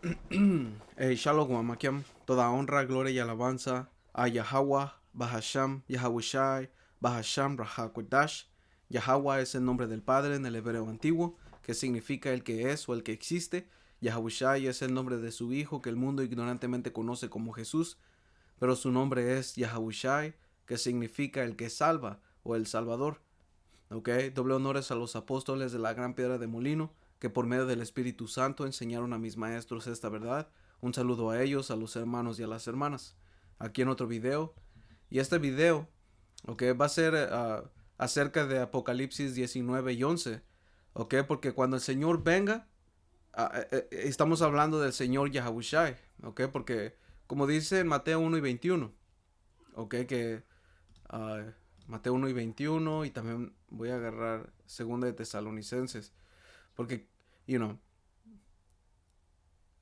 Shalom, Amakiam. Toda honra, gloria y alabanza a Yahweh, Bahasham, Yahawashi, Bahasham, Rahakodash. Yahweh es el nombre del Padre en el hebreo antiguo, que significa el que es o el que existe. Yahawashi es el nombre de su Hijo, que el mundo ignorantemente conoce como Jesús, pero su nombre es Yahawashi, que significa el que salva o el Salvador. Ok, doble honores a los apóstoles de la gran piedra de molino, que por medio del Espíritu Santo enseñaron a mis maestros esta verdad. Un saludo a ellos, a los hermanos y a las hermanas. Aquí en otro video. Y este video, ok, va a ser acerca de Apocalipsis 19 y 11. Ok, porque cuando el Señor venga, estamos hablando del Señor Yahushai. Ok, porque como dice en Mateo 1 y 21, ok, que uh, Mateo 1 y 21 y también voy a agarrar segunda de Tesalonicenses, porque, you know,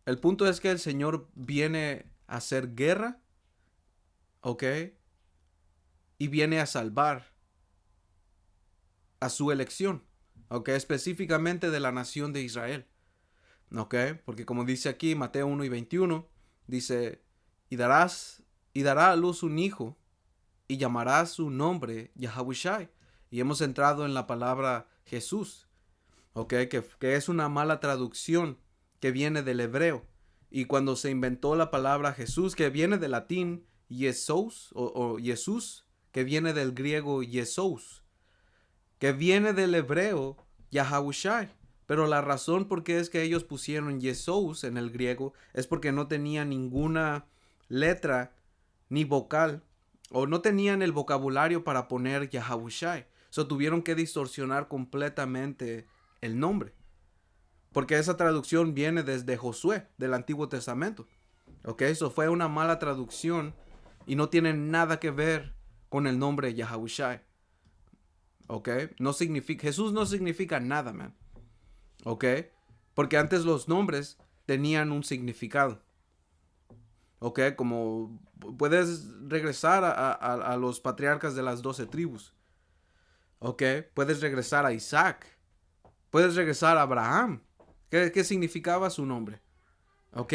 el punto es que el Señor viene a hacer guerra, ¿ok? Y viene a salvar a su elección, ¿ok? Específicamente de la nación de Israel, ¿ok? Porque como dice aquí Mateo 1 y 21, dice, y dará a luz un hijo y llamará su nombre Yahawashi. Y hemos entrado en la palabra Jesús, ¿ok? Que es una mala traducción que viene del hebreo. Y cuando se inventó la palabra Jesús, que viene del latín Jesús o Jesús, que viene del griego Jesús, que viene del hebreo Yahawashi. Pero la razón por qué es que ellos pusieron Jesús en el griego es porque no tenía ninguna letra ni vocal o no tenían el vocabulario para poner Yahawashi. So tuvieron que distorsionar completamente el nombre. Porque esa traducción viene desde Josué, del Antiguo Testamento. Ok, eso fue una mala traducción y no tiene nada que ver con el nombre Yahawashi. Ok, no significa, Jesús no significa nada, man. Ok, porque antes los nombres tenían un significado. Ok, como puedes regresar a los patriarcas de las 12 tribus. Ok, puedes regresar a Isaac. Puedes regresar a Abraham. ¿Qué significaba su nombre? Ok,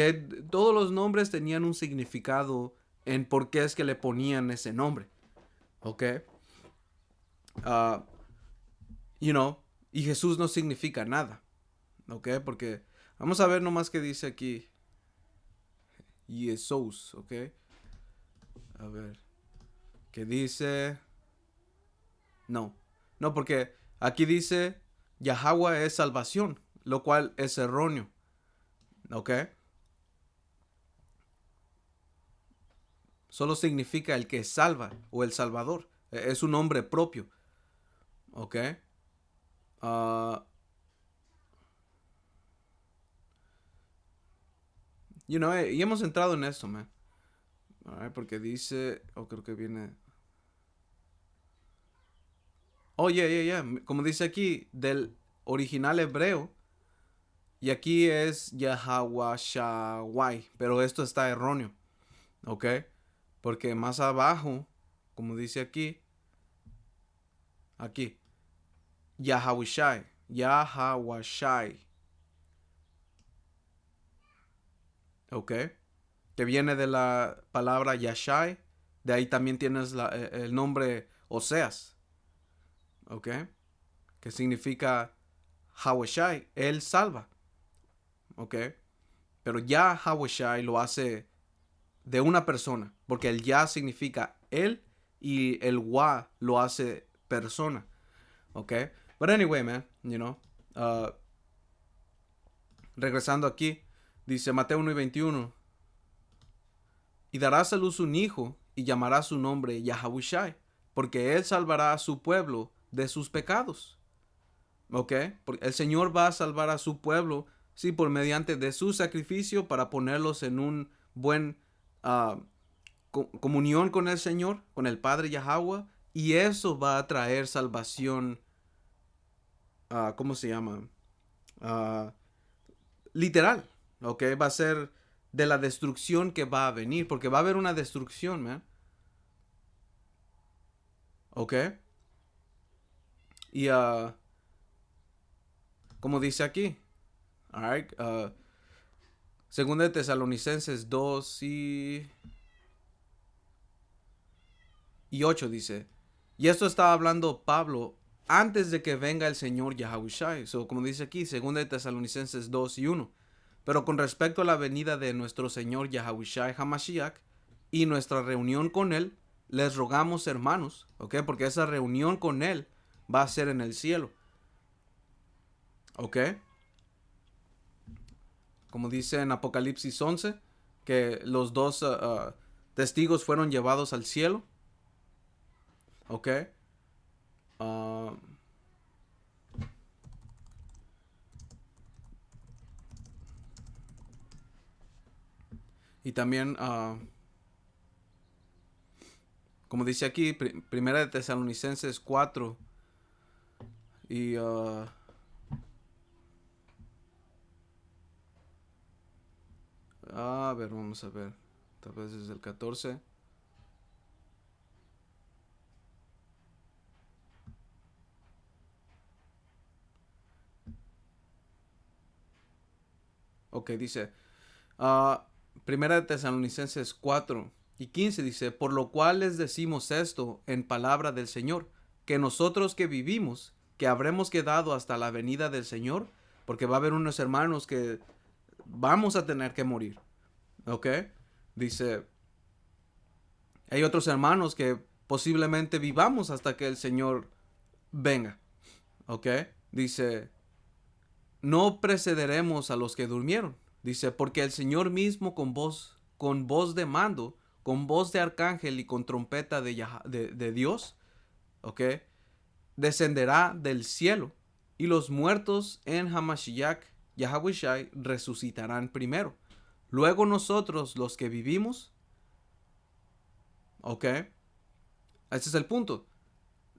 todos los nombres tenían un significado en por qué es que le ponían ese nombre. Ok, uh, you know, y Jesús no significa nada. Ok, porque vamos a ver nomás qué dice aquí. Jesús, ok. A ver, ¿qué dice? No, no, porque aquí dice Yahweh es salvación, lo cual es erróneo. Ok, solo significa el que salva o el salvador. Es un nombre propio. Ok. Uh, y hemos entrado en esto, man. Alright, porque dice, creo que viene. Oh, yeah. Como dice aquí, del original hebreo. Y aquí es Yahawashawai. Pero esto está erróneo. Ok. Porque más abajo, como dice aquí, aquí, Yahawashai. Yahawashai. Ok. Que viene de la palabra Yashai. De ahí también tienes el nombre Oseas. Ok. Que significa Hawashai. Él salva. Ok. Pero ya Hawashai lo hace de una persona. Porque el ya significa él y el wa lo hace persona. Ok. But anyway, man, regresando aquí, dice Mateo 1 y 21. Y darás a luz un hijo y llamará su nombre Yahawashi, porque él salvará a su pueblo de sus pecados. ¿Ok? Porque el Señor va a salvar a su pueblo, sí, por mediante de su sacrificio para ponerlos en un buen uh, comunión con el Señor, con el Padre Yahweh, y eso va a traer salvación, ¿cómo se llama? Uh, Literal, ¿ok? Va a ser de la destrucción que va a venir, porque va a haber una destrucción, man. ¿Ok? Y como dice aquí, alright, Segunda de Tesalonicenses 2 y 8 dice, y esto estaba hablando Pablo antes de que venga el Señor Yahushua. So, como dice aquí, segunda de Tesalonicenses 2 y 1. Pero con respecto a la venida de nuestro Señor Yahushua Hamashiach y nuestra reunión con Él, les rogamos, hermanos, ¿ok? Porque esa reunión con Él va a ser en el cielo, ¿ok? Como dice en Apocalipsis 11, que los dos testigos fueron llevados al cielo, ¿ok? Uh, y también, como dice aquí, primera de Tesalonicenses 4 y... a ver, vamos a ver. Tal vez es el 14. Ok, dice... Primera de Tesalonicenses 4 y 15 dice, por lo cual les decimos esto en palabra del Señor, que nosotros que vivimos, que habremos quedado hasta la venida del Señor, porque va a haber unos hermanos que vamos a tener que morir, ¿ok? Dice, hay otros hermanos que posiblemente vivamos hasta que el Señor venga, ¿ok? Dice, no precederemos a los que durmieron. Dice, porque el Señor mismo con voz de mando, con voz de arcángel y con trompeta de Dios, ¿ok? Descenderá del cielo y los muertos en Hamashiach, Yahawashi, resucitarán primero. Luego nosotros, los que vivimos, ¿ok? Ese es el punto.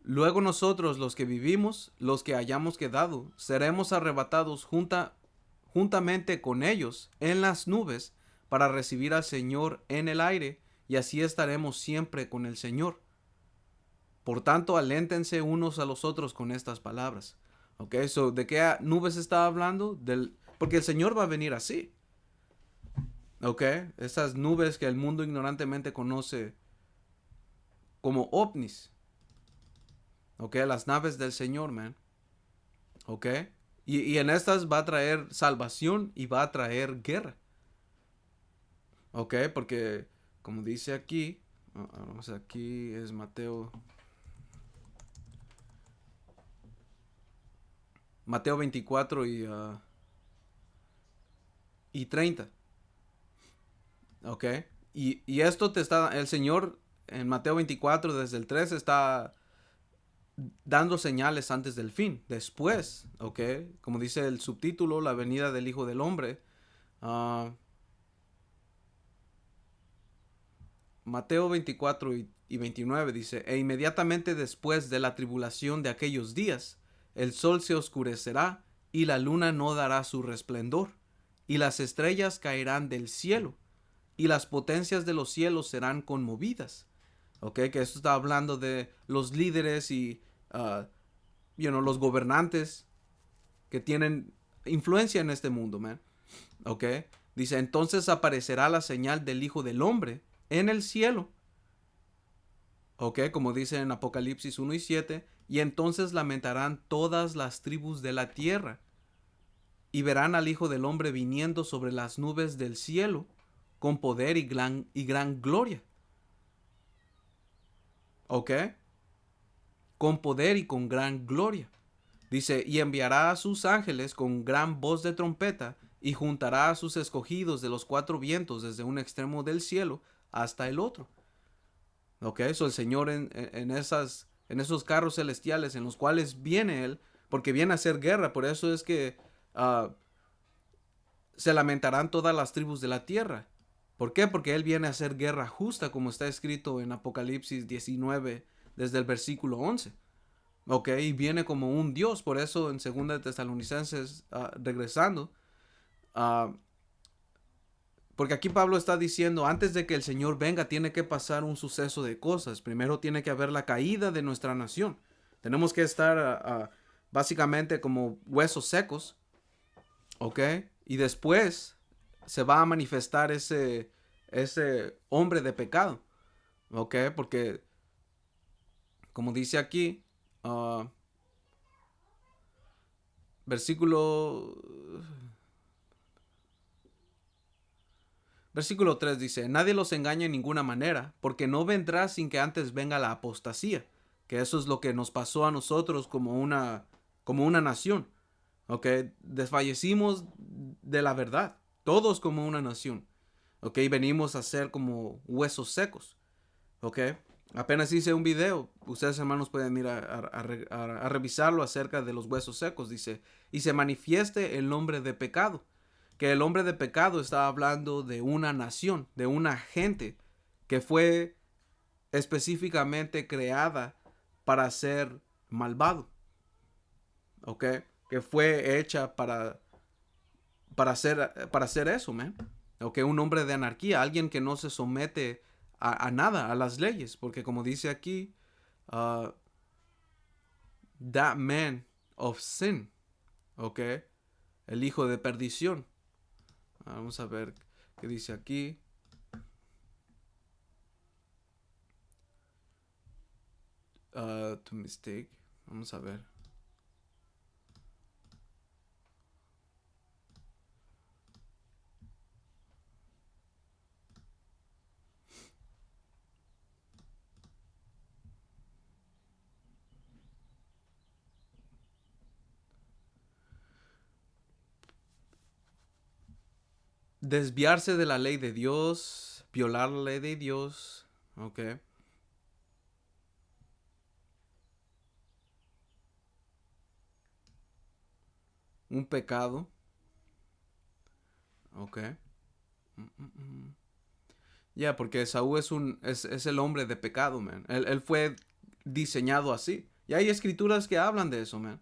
Luego nosotros, los que vivimos, los que hayamos quedado, seremos arrebatados juntamente con ellos en las nubes para recibir al Señor en el aire, y así estaremos siempre con el Señor. Por tanto, aléntense unos a los otros con estas palabras. Ok, so, ¿de qué nubes está hablando? Porque el Señor va a venir así. Ok, esas nubes que el mundo ignorantemente conoce como ovnis. Ok, las naves del Señor, man. Ok, y en estas va a traer salvación y va a traer guerra. Ok, porque como dice aquí, vamos aquí, es Mateo 24 y 30. Ok, y esto te está, el Señor en Mateo 24 desde el 3 está dando señales antes del fin. Después, ok, como dice el subtítulo, la venida del Hijo del Hombre. Mateo 24 y 29 dice, e inmediatamente después de la tribulación de aquellos días, el sol se oscurecerá y la luna no dará su resplandor, y las estrellas caerán del cielo, y las potencias de los cielos serán conmovidas. Ok, que esto está hablando de los líderes y los gobernantes que tienen influencia en este mundo, man. Ok, dice, entonces aparecerá la señal del Hijo del Hombre en el cielo. Ok, como dice en Apocalipsis 1 y 7, y entonces lamentarán todas las tribus de la tierra, y verán al Hijo del Hombre viniendo sobre las nubes del cielo, con poder y gran gloria. Ok, con poder y con gran gloria. Dice, y enviará a sus ángeles con gran voz de trompeta, y juntará a sus escogidos de los cuatro vientos desde un extremo del cielo hasta el otro. Ok, eso el Señor en esos carros celestiales en los cuales viene Él, porque viene a hacer guerra, por eso es que se lamentarán todas las tribus de la tierra. ¿Por qué? Porque Él viene a hacer guerra justa, como está escrito en Apocalipsis 19, desde el versículo 11. Ok, y viene como un Dios, por eso en 2 de Tesalonicenses, regresando, porque aquí Pablo está diciendo, antes de que el Señor venga, tiene que pasar un suceso de cosas. Primero tiene que haber la caída de nuestra nación. Tenemos que estar básicamente como huesos secos, ¿ok? Y después se va a manifestar ese hombre de pecado. ¿Ok? Porque, como dice aquí, uh, versículo Versículo 3 dice, nadie los engaña en ninguna manera, porque no vendrá sin que antes venga la apostasía, que eso es lo que nos pasó a nosotros como una nación, ¿ok? Desfallecimos de la verdad, todos como una nación, ¿ok? Venimos a ser como huesos secos, ¿ok? Apenas hice un video, ustedes hermanos pueden ir a revisarlo acerca de los huesos secos, dice, y se manifieste el hombre de pecado, que el hombre de pecado está hablando de una nación, de una gente que fue específicamente creada para ser malvado, ¿ok? Que fue hecha para hacer eso, man. ¿Ok? Un hombre de anarquía, alguien que no se somete a nada, a las leyes, porque como dice aquí, uh, that man of sin, ¿ok? El hijo de perdición. Vamos a ver qué dice aquí. To mistake. Vamos a ver. Desviarse de la ley de Dios, violar la ley de Dios, ¿ok? Un pecado, ¿ok? Ya, porque Esaú es el hombre de pecado, man. Él fue diseñado así. Y hay escrituras que hablan de eso, man.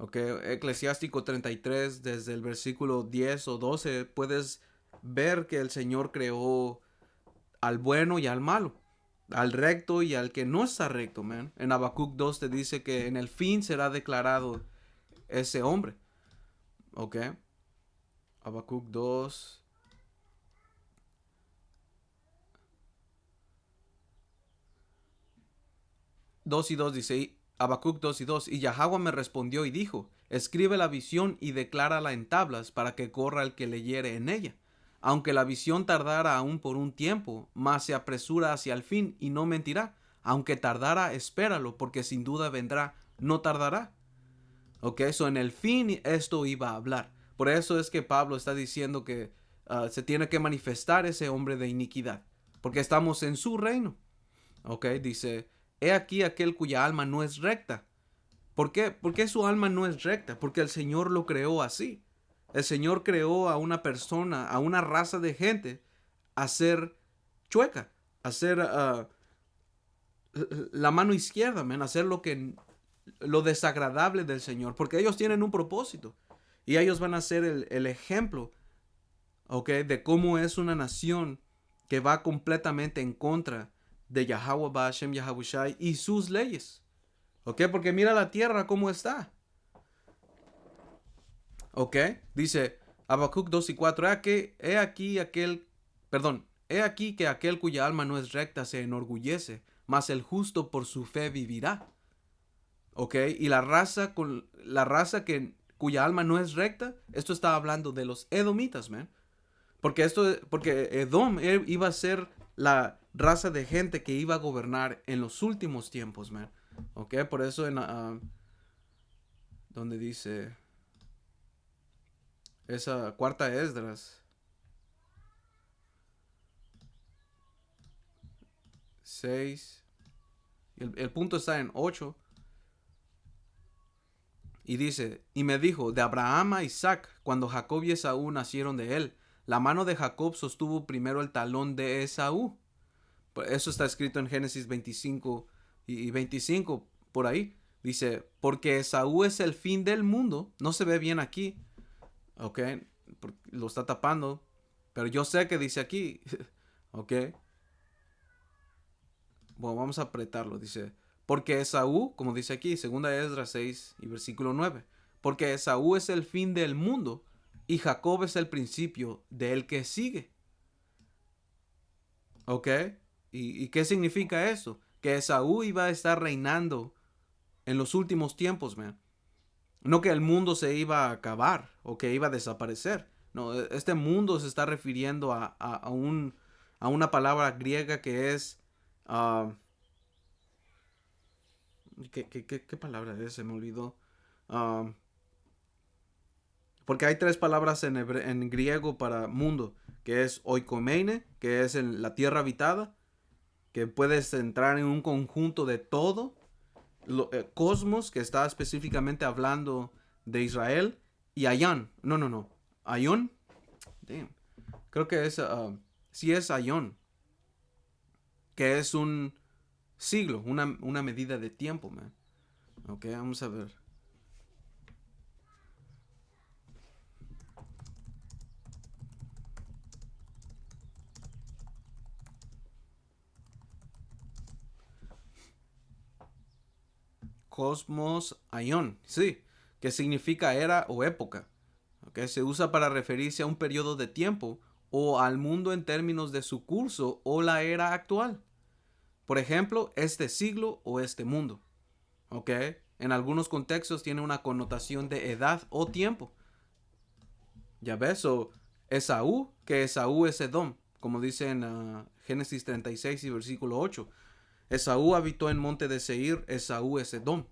Ok, Eclesiástico 33, desde el versículo 10 o 12, puedes ver que el Señor creó al bueno y al malo, al recto y al que no está recto, man. En Habacuc 2 te dice que en el fin será declarado ese hombre. Ok, Habacuc 2. 2 y 2 dice, Habacuc 2 y 2, y Yahweh me respondió y dijo, escribe la visión y declárala en tablas para que corra el que leyere en ella. Aunque la visión tardara aún por un tiempo, mas se apresura hacia el fin y no mentirá. Aunque tardara, espéralo, porque sin duda vendrá, no tardará. Ok, eso en el fin esto iba a hablar. Por eso es que Pablo está diciendo que se tiene que manifestar ese hombre de iniquidad, porque estamos en su reino. Ok, dice, he aquí aquel cuya alma no es recta. ¿Por qué? ¿Por qué su alma no es recta? Porque el Señor lo creó así. El Señor creó a una persona, a una raza de gente, a ser chueca, a ser la mano izquierda, man, a hacer lo desagradable del Señor, porque ellos tienen un propósito y ellos van a ser el ejemplo, ¿ok? De cómo es una nación que va completamente en contra de Yahweh Hashem Yahabushai y sus leyes. ¿Ok? Porque mira la tierra cómo está. ¿Ok? Dice Habacuc 2 y 4. He aquí que aquel cuya alma no es recta se enorgullece, mas el justo por su fe vivirá. ¿Ok? Y la raza cuya alma no es recta, esto está hablando de los edomitas, man. Porque Edom iba a ser la raza de gente que iba a gobernar en los últimos tiempos, man. ¿Ok? Por eso donde dice esa cuarta Esdras 6, el punto está en 8, y dice, y me dijo, de Abraham a Isaac, cuando Jacob y Esaú nacieron de él, la mano de Jacob sostuvo primero el talón de Esaú. Eso está escrito en Génesis 25 y 25, por ahí. Dice, porque Esaú es el fin del mundo. No se ve bien aquí, ¿ok? Lo está tapando, pero yo sé que dice aquí, ¿ok? Bueno, vamos a apretarlo. Dice, porque Esaú, como dice aquí, segunda Esdras 6 y versículo 9, porque Esaú es el fin del mundo y Jacob es el principio del que sigue. ¿Ok? ¿Y qué significa eso? Que Esaú iba a estar reinando en los últimos tiempos, man. No que el mundo se iba a acabar o que iba a desaparecer. No, este mundo se está refiriendo a una palabra griega que es... Uh, ¿qué palabra es? Se me olvidó. Um, porque hay tres palabras en griego para mundo, que es oikomeine, que es en la tierra habitada, que puedes entrar en un conjunto de todo. Cosmos, que está específicamente hablando de Israel, y Ayán. No. Ayón. Damn. Creo que es... sí es Ayón. Que es un siglo, una medida de tiempo, man. Ok, vamos a ver. Cosmos Aion, sí, que significa era o época. Okay, se usa para referirse a un periodo de tiempo o al mundo en términos de su curso o la era actual. Por ejemplo, este siglo o este mundo. Okay, en algunos contextos tiene una connotación de edad o tiempo. Ya ves, o Esaú, que Esaú es Edom, como dice en Génesis 36 y versículo 8. Esaú habitó en monte de Seir, Esaú es Edom.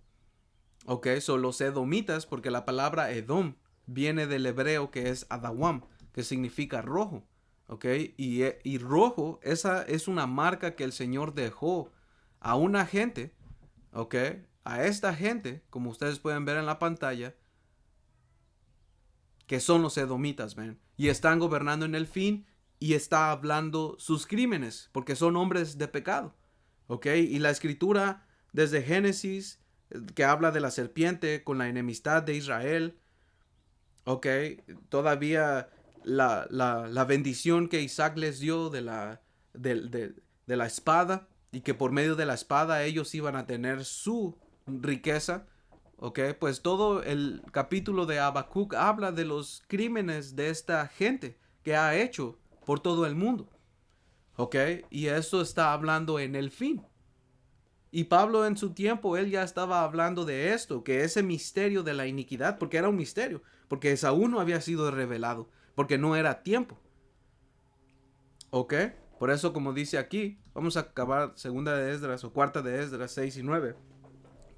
Ok, son los edomitas, porque la palabra Edom viene del hebreo que es Adawam, que significa rojo. Ok, y rojo, esa es una marca que el Señor dejó a una gente, ok, a esta gente, como ustedes pueden ver en la pantalla, que son los edomitas, ven, y están gobernando en el fin y está hablando sus crímenes, porque son hombres de pecado. Ok, y la escritura desde Génesis, que habla de la serpiente con la enemistad de Israel, ok, todavía la bendición que Isaac les dio de la espada, y que por medio de la espada ellos iban a tener su riqueza, ok, pues todo el capítulo de Habacuc habla de los crímenes de esta gente que ha hecho por todo el mundo, ok, y eso está hablando en el fin. Y Pablo en su tiempo, él ya estaba hablando de esto, que ese misterio de la iniquidad, porque era un misterio, porque Esaú no había sido revelado, porque no era tiempo. ¿Ok? Por eso, como dice aquí, vamos a acabar segunda de Esdras o cuarta de Esdras 6 y 9.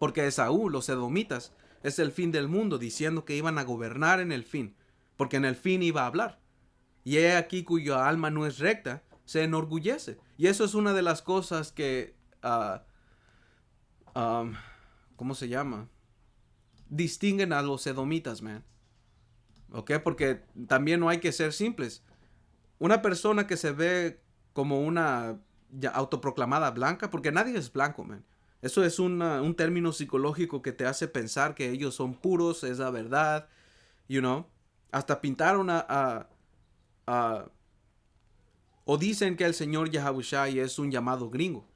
Porque Esaú, los edomitas, es el fin del mundo, diciendo que iban a gobernar en el fin, porque en el fin iba a hablar. Y he aquí cuya alma no es recta, se enorgullece. Y eso es una de las cosas que... ¿cómo se llama? Distinguen a los edomitas, man. ¿Ok? Porque también no hay que ser simples. Una persona que se ve como una autoproclamada blanca, porque nadie es blanco, man. Eso es un término psicológico que te hace pensar que ellos son puros, es la verdad, you know. Hasta pintaron a o dicen que el señor Yahushai es un llamado gringo.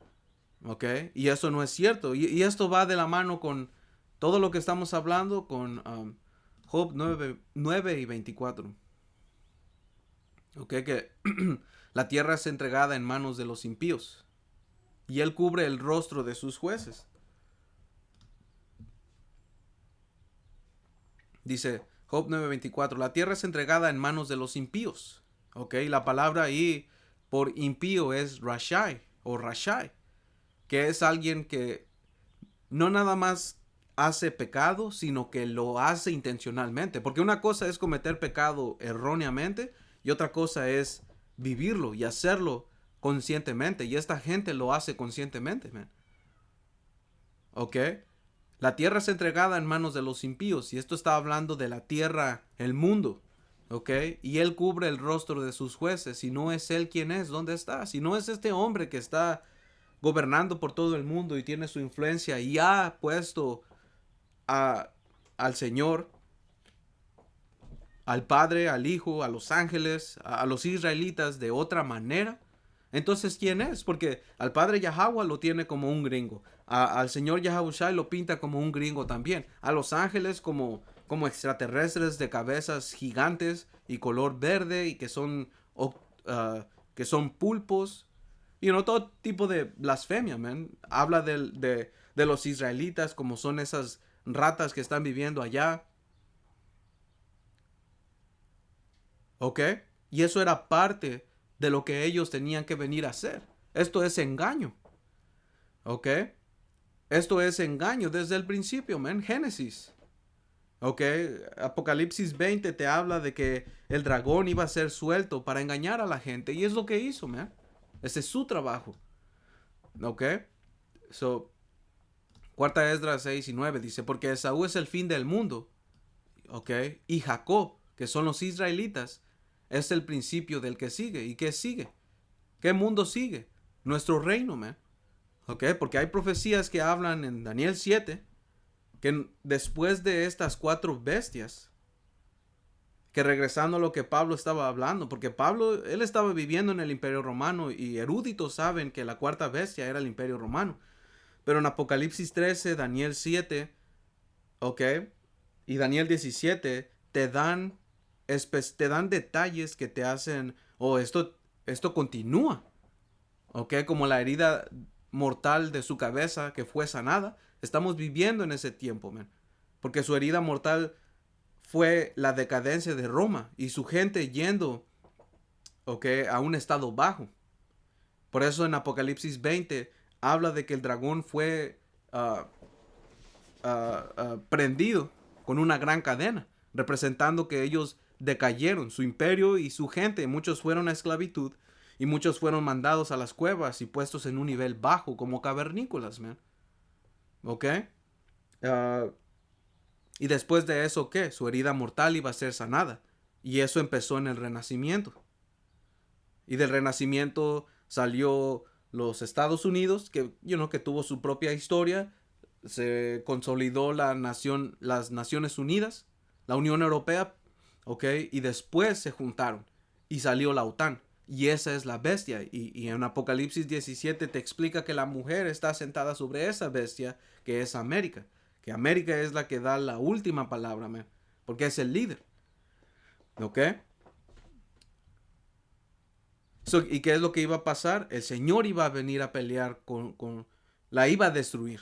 ¿Ok? Y eso no es cierto. Y esto va de la mano con todo lo que estamos hablando con Job 9 y 24. ¿Ok? Que la tierra es entregada en manos de los impíos. Y él cubre el rostro de sus jueces. Dice Job 9:24. La tierra es entregada en manos de los impíos. ¿Ok? La palabra ahí por impío es Rashai o Rashai, que es alguien que no nada más hace pecado, sino que lo hace intencionalmente. Porque una cosa es cometer pecado erróneamente y otra cosa es vivirlo y hacerlo conscientemente. Y esta gente lo hace conscientemente, man. ¿Ok? La tierra es entregada en manos de los impíos, y esto está hablando de la tierra, el mundo. ¿Ok? Y él cubre el rostro de sus jueces. Si no es él, ¿quién es? ¿Dónde está? Si no es este hombre que está gobernando por todo el mundo y tiene su influencia y ha puesto al Señor, al Padre, al Hijo, a los ángeles, a los israelitas de otra manera, entonces ¿quién es? Porque al Padre Yahweh lo tiene como un gringo, al Señor Yahushua lo pinta como un gringo también, a los ángeles como como extraterrestres de cabezas gigantes y color verde y que son pulpos. Todo tipo de blasfemia, man. Habla de los israelitas como son esas ratas que están viviendo allá. ¿Ok? Y eso era parte de lo que ellos tenían que venir a hacer. Esto es engaño. ¿Ok? Esto es engaño desde el principio, man. Génesis. ¿Ok? Apocalipsis 20 te habla de que el dragón iba a ser suelto para engañar a la gente. Y es lo que hizo, man. Ese es su trabajo. ¿Ok? So, cuarta Esdras 6 y 9 dice, porque Esaú es el fin del mundo. ¿Ok? Y Jacob, que son los israelitas, es el principio del que sigue. ¿Y qué sigue? ¿Qué mundo sigue? Nuestro reino, man. ¿Ok? Porque hay profecías que hablan en Daniel 7 que después de estas 4 bestias, que regresando a lo que Pablo estaba hablando, porque Pablo, él estaba viviendo en el Imperio Romano y eruditos saben que la 4ª bestia era el Imperio Romano. Pero en Apocalipsis 13, Daniel 7, ¿ok? Y Daniel 17 te dan detalles que te hacen, esto continúa, ¿ok? Como la herida mortal de su cabeza que fue sanada. Estamos viviendo en ese tiempo, man. Porque su herida mortal fue la decadencia de Roma y su gente yendo, ¿ok? A un estado bajo. Por eso en Apocalipsis 20 habla de que el dragón fue prendido con una gran cadena, representando que ellos decayeron, su imperio y su gente. Muchos fueron a esclavitud y muchos fueron mandados a las cuevas y puestos en un nivel bajo como cavernícolas, man. ¿Ok? Uh, y después de eso, ¿qué? Su herida mortal iba a ser sanada. Y eso empezó en el Renacimiento. Y del Renacimiento salió los Estados Unidos, que tuvo su propia historia. Se consolidó las Naciones Unidas, la Unión Europea, ¿ok? Y después se juntaron y salió la OTAN. Y esa es la bestia. Y en Apocalipsis 17 te explica que la mujer está sentada sobre esa bestia, que es América. Que América es la que da la última palabra, man, porque es el líder. ¿Ok? ¿Y qué es lo que iba a pasar? El Señor iba a venir a pelear la iba a destruir.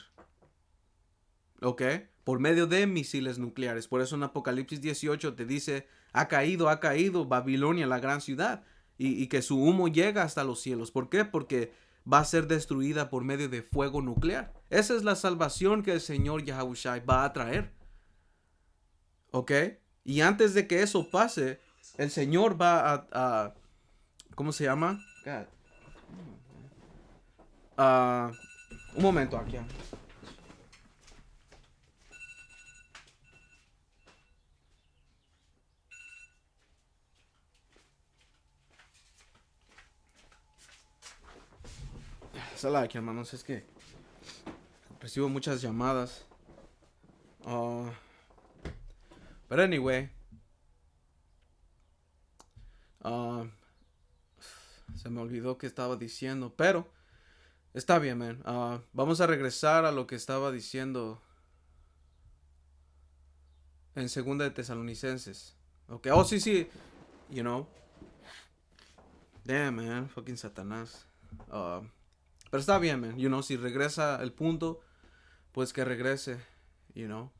¿Ok? Por medio de misiles nucleares. Por eso en Apocalipsis 18 te dice, ha caído Babilonia, la gran ciudad. Y que su humo llega hasta los cielos. ¿Por qué? Porque va a ser destruida por medio de fuego nuclear. Esa es la salvación que el Señor Yahushua va a traer. ¿Ok? Y antes de que eso pase, el Señor va a ¿cómo se llama? Uh, un momento aquí. Sala aquí, hermanos, es que recibo muchas llamadas. But anyway. Se me olvidó que estaba diciendo, pero está bien, man. Vamos a regresar a lo que estaba diciendo en segunda de Tesalonicenses. Ok, oh sí, sí, you know. Damn, man, fucking Satanás. Pero está bien, man, si regresa el punto, pues que regrese, you know.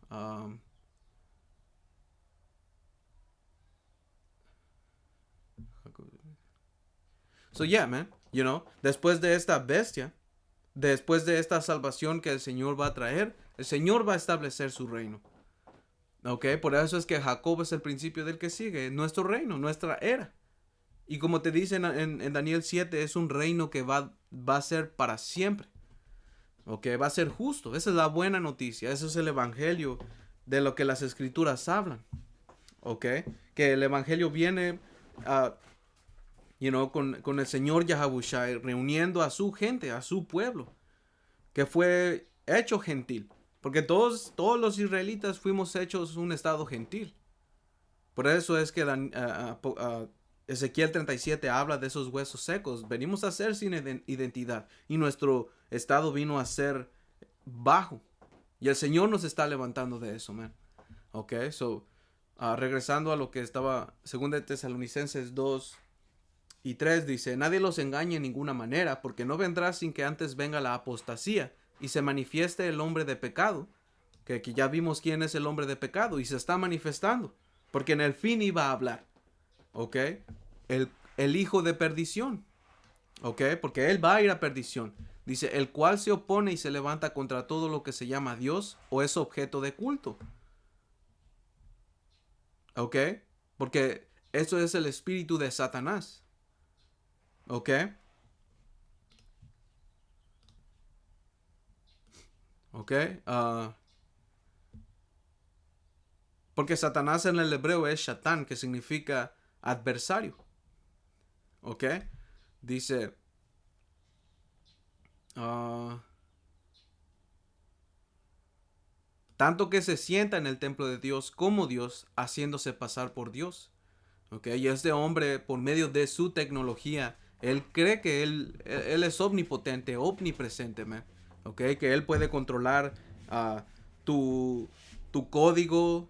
So yeah, man, después de esta bestia, después de esta salvación que el Señor va a traer, el Señor va a establecer su reino. Ok, por eso es que Jacob es el principio del que sigue, nuestro reino, nuestra era. Y como te dicen en Daniel 7, es un reino que va a ser para siempre. Ok, va a ser justo. Esa es la buena noticia. Eso es el evangelio de lo que las escrituras hablan. Ok, que el evangelio viene con el Señor Yahushua reuniendo a su gente, a su pueblo, que fue hecho gentil. Porque todos los israelitas fuimos hechos un estado gentil. Por eso es que Ezequiel 37 habla de esos huesos secos. Venimos a ser sin identidad. Y nuestro estado vino a ser bajo. Y el Señor nos está levantando de eso, man. Ok, so, regresando a lo que estaba, 2 Tesalonicenses 2:3 dice, nadie los engañe en ninguna manera, porque no vendrá sin que antes venga la apostasía y se manifieste el hombre de pecado, que aquí ya vimos quién es el hombre de pecado y se está manifestando, porque en el fin iba a hablar, ¿ok? El hijo de perdición, ¿ok? Porque él va a ir a perdición. Dice, el cual se opone y se levanta contra todo lo que se llama Dios o es objeto de culto, ¿ok? Porque eso es el espíritu de Satanás, ¿ok? ¿Ok? Porque Satanás en el hebreo es Shatán, que significa adversario, ¿ok? Dice, uh, tanto que se sienta en el templo de Dios como Dios, haciéndose pasar por Dios, ¿ok? Y este hombre, por medio de su tecnología, él cree que él es omnipotente, omnipresente, man, ¿ok? Que él puede controlar tu, tu código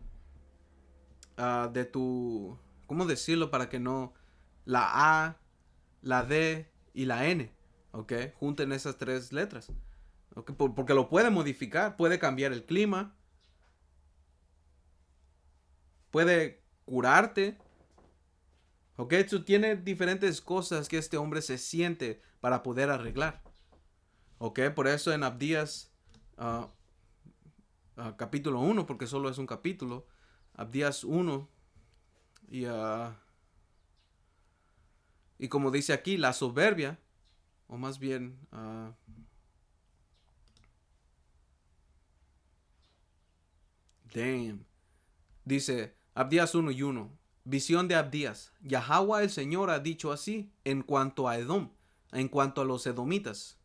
de tu, ¿cómo decirlo? Para que no, la A, la D y la N, ¿ok? Junten esas 3 letras, ¿ok? Porque lo puede modificar, puede cambiar el clima, puede curarte, ¿ok? Eso tiene diferentes cosas que este hombre se siente para poder arreglar, ¿ok? Por eso en Abdías uh, capítulo 1, porque solo es un capítulo, Abdías 1 y... y como dice aquí, la soberbia, o más bien, damn, dice Abdías 1:1, visión de Abdías. Yahweh el Señor ha dicho así en cuanto a Edom, en cuanto a los edomitas.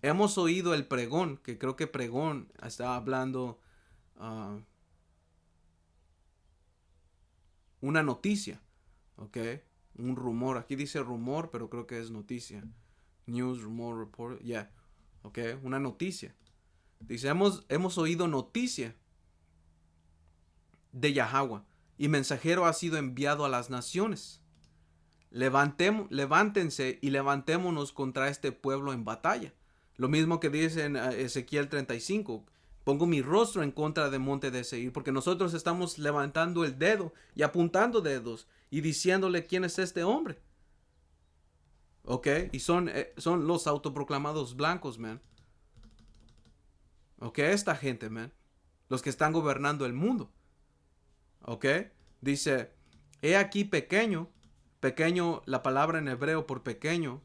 Hemos oído el pregón, que creo que pregón está hablando uh, una noticia, ¿ok? Un rumor, aquí dice rumor, pero creo que es noticia. News, rumor, report, yeah, ¿ok? Una noticia. Dice, hemos oído noticia de Yahweh, y mensajero ha sido enviado a las naciones. Levántense y levantémonos contra este pueblo en batalla. Lo mismo que dice en Ezequiel 35. Pongo mi rostro en contra del monte de Seir, porque nosotros estamos levantando el dedo y apuntando dedos y diciéndole quién es este hombre. ¿Ok? Y son los autoproclamados blancos, man. ¿Ok? Esta gente, man. Los que están gobernando el mundo. ¿Ok? Dice, he aquí pequeño, pequeño, la palabra en hebreo por pequeño,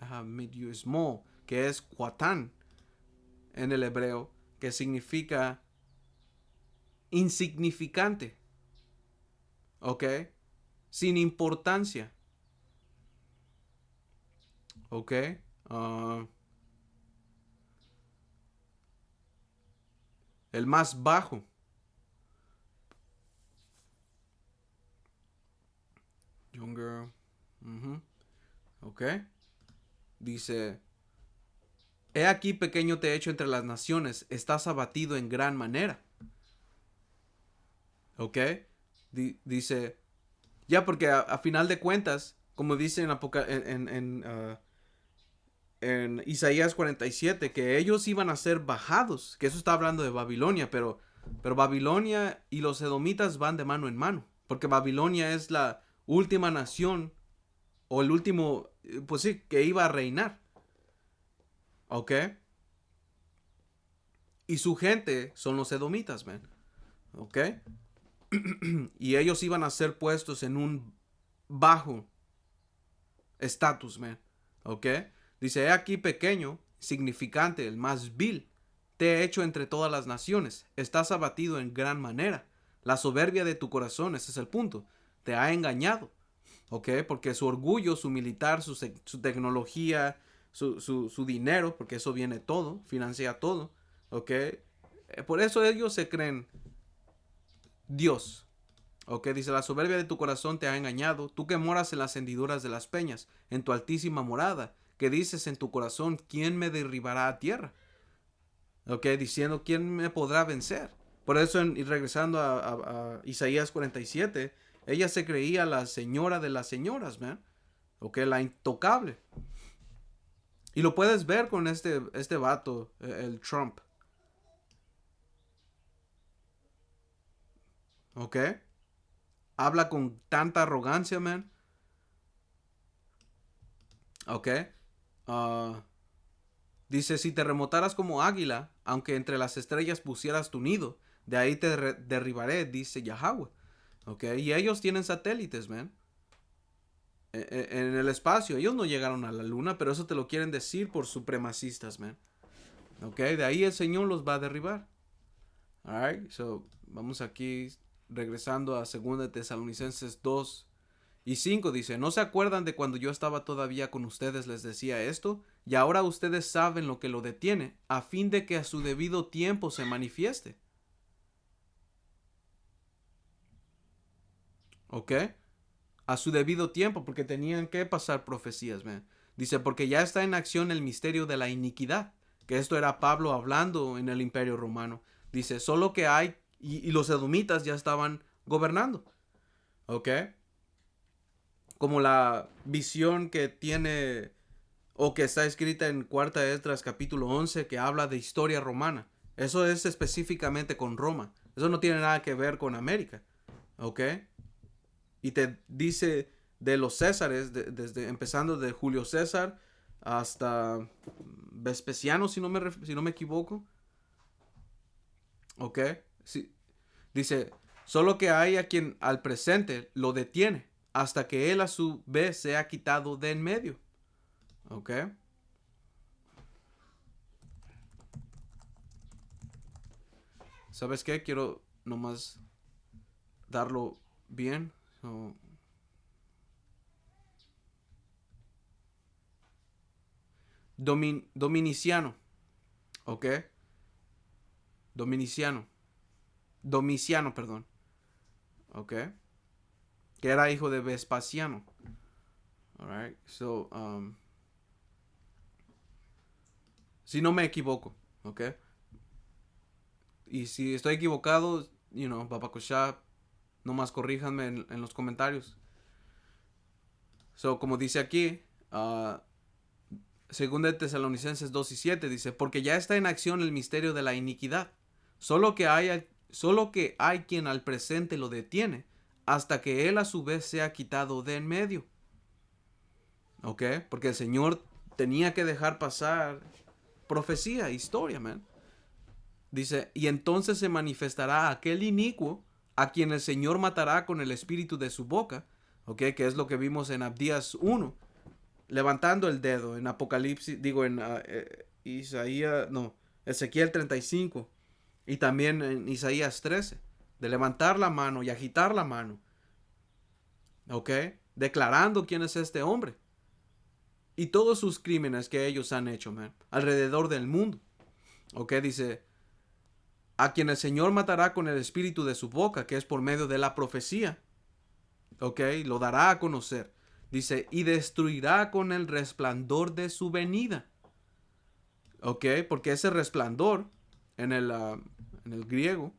I have made you small, que es cuatán en el hebreo, que significa insignificante, ¿ok? Sin importancia, ¿ok? Uh, el más bajo, younger, ¿ok? Dice, he aquí pequeño te he hecho entre las naciones, estás abatido en gran manera, ¿ok? Dice, ya porque a final de cuentas, como dice en Isaías 47, que ellos iban a ser bajados, que eso está hablando de Babilonia, pero Babilonia y los edomitas van de mano en mano, porque Babilonia es la última nación, o el último, pues sí, que iba a reinar, ¿ok? Y su gente son los edomitas, man, ¿ok? Y ellos iban a ser puestos en un bajo estatus, man, ¿ok? Dice, he aquí pequeño, significante, el más vil, te he hecho entre todas las naciones, estás abatido en gran manera. La soberbia de tu corazón, ese es el punto, te ha engañado, ¿ok? Porque su orgullo, su militar, su tecnología, su dinero, porque eso viene todo, financia todo, ¿ok? Por eso ellos se creen Dios, ¿ok? Dice, la soberbia de tu corazón te ha engañado, tú que moras en las hendiduras de las peñas, en tu altísima morada, que dices en tu corazón, ¿quién me derribará a tierra? ¿Ok? Diciendo, ¿quién me podrá vencer? Por eso, y regresando a Isaías 47, ella se creía la señora de las señoras, man. Ok, la intocable. Y lo puedes ver con este vato, el Trump. Ok. Habla con tanta arrogancia, man. Ok. Ah, dice, si te remotaras como águila, aunque entre las estrellas pusieras tu nido, de ahí te derribaré, dice Yahweh. Ok. Y ellos tienen satélites, man. En el espacio. Ellos no llegaron a la luna, pero eso te lo quieren decir por supremacistas, man. Ok. De ahí el Señor los va a derribar. Alright. So, vamos aquí regresando a 2 Tesalonicenses 2:5 dice, ¿no se acuerdan de cuando yo estaba todavía con ustedes les decía esto? Y ahora ustedes saben lo que lo detiene, a fin de que a su debido tiempo se manifieste. ¿Ok? A su debido tiempo, porque tenían que pasar profecías, man. Dice, porque ya está en acción el misterio de la iniquidad, que esto era Pablo hablando en el Imperio Romano. Dice, solo que hay, y los edomitas ya estaban gobernando. ¿Ok? Como la visión que tiene o que está escrita en Cuarta Esdras capítulo 11 que habla de historia romana. Eso es específicamente con Roma. Eso no tiene nada que ver con América. ¿Ok? Y te dice de los Césares, desde empezando de Julio César hasta Vespasiano, si no me equivoco. ¿Ok? Sí. Dice, solo que hay a quien al presente lo detiene hasta que él a su vez sea quitado de en medio. ¿Ok? ¿Sabes qué? Quiero nomás darlo bien. So, Dominiciano. ¿Ok? Dominiciano. Domiciano, perdón. ¿Ok? Que era hijo de Vespasiano. Alright. So, si no me equivoco. ¿Ok? Y si estoy equivocado, Babacosha, nomás corríjanme en los comentarios. So, como dice aquí, según de Tesalonicenses 2:7 dice, porque ya está en acción el misterio de la iniquidad, solo que hay quien al presente lo detiene, hasta que él a su vez sea quitado de en medio. ¿Ok? Porque el Señor tenía que dejar pasar profecía, historia, man. Dice, y entonces se manifestará aquel inicuo a quien el Señor matará con el espíritu de su boca, ¿ok? Que es lo que vimos en Abdías 1, levantando el dedo en Apocalipsis, digo en Isaías, no, Ezequiel 35 y también en Isaías 13, de levantar la mano y agitar la mano, ¿ok? Declarando quién es este hombre y todos sus crímenes que ellos han hecho, man, alrededor del mundo, ¿ok? Dice, a quien el Señor matará con el espíritu de su boca, que es por medio de la profecía, ¿ok? Lo dará a conocer. Dice, y destruirá con el resplandor de su venida. ¿Ok? Porque ese resplandor en el griego,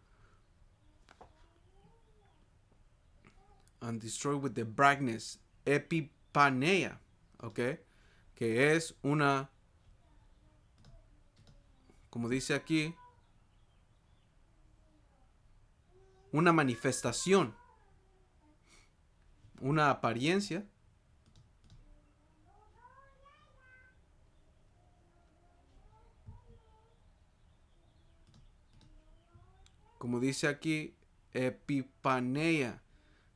and destroy with the brightness, epipanea, ¿ok? Que es una, como dice aquí, una manifestación, una apariencia, como dice aquí, epipanea,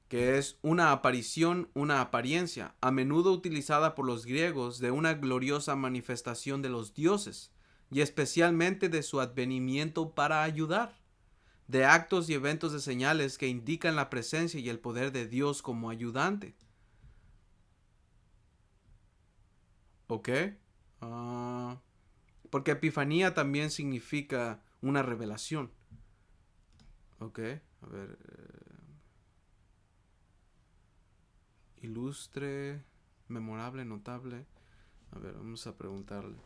que es una aparición, una apariencia, a menudo utilizada por los griegos de una gloriosa manifestación de los dioses, y especialmente de su advenimiento para ayudar, de actos y eventos de señales que indican la presencia y el poder de Dios como ayudante. ¿Ok? Ah, porque epifanía también significa una revelación. ¿Ok? A ver. Ilustre, memorable, notable. A ver, vamos a preguntarle.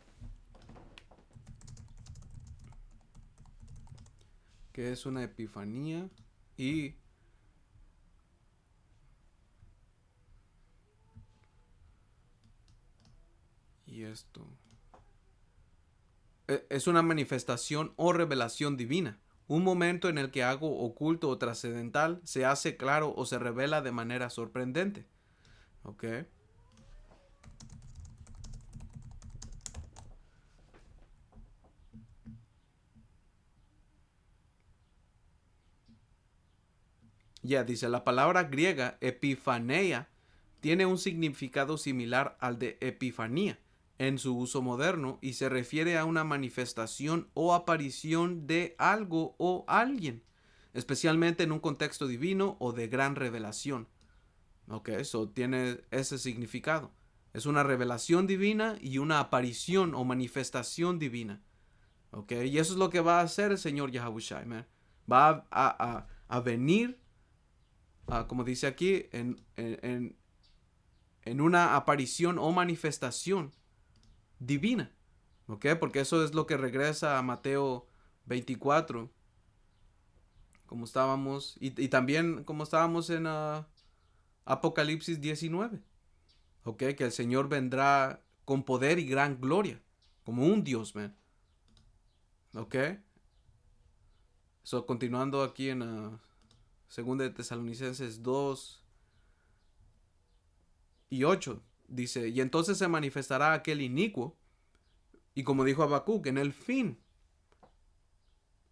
¿Qué es una epifanía? Y esto. Es una manifestación o revelación divina. Un momento en el que algo oculto o trascendental se hace claro o se revela de manera sorprendente. ¿Ok? Ya, dice, la palabra griega epifaneia tiene un significado similar al de epifanía en su uso moderno y se refiere a una manifestación o aparición de algo o alguien, especialmente en un contexto divino o de gran revelación. Ok, eso tiene ese significado. Es una revelación divina y una aparición o manifestación divina. Ok, y eso es lo que va a hacer el Señor Yahushua, man. Va a venir, como dice aquí, en una aparición o manifestación divina. ¿Ok? Porque eso es lo que regresa a Mateo 24, como estábamos, y también como estábamos en Apocalipsis 19. ¿Ok? Que el Señor vendrá con poder y gran gloria, como un Dios, man. ¿Ok? So, continuando aquí en 2 de Tesalonicenses 2 y 8, dice, y entonces se manifestará aquel inicuo, y como dijo Habacuc, en el fin,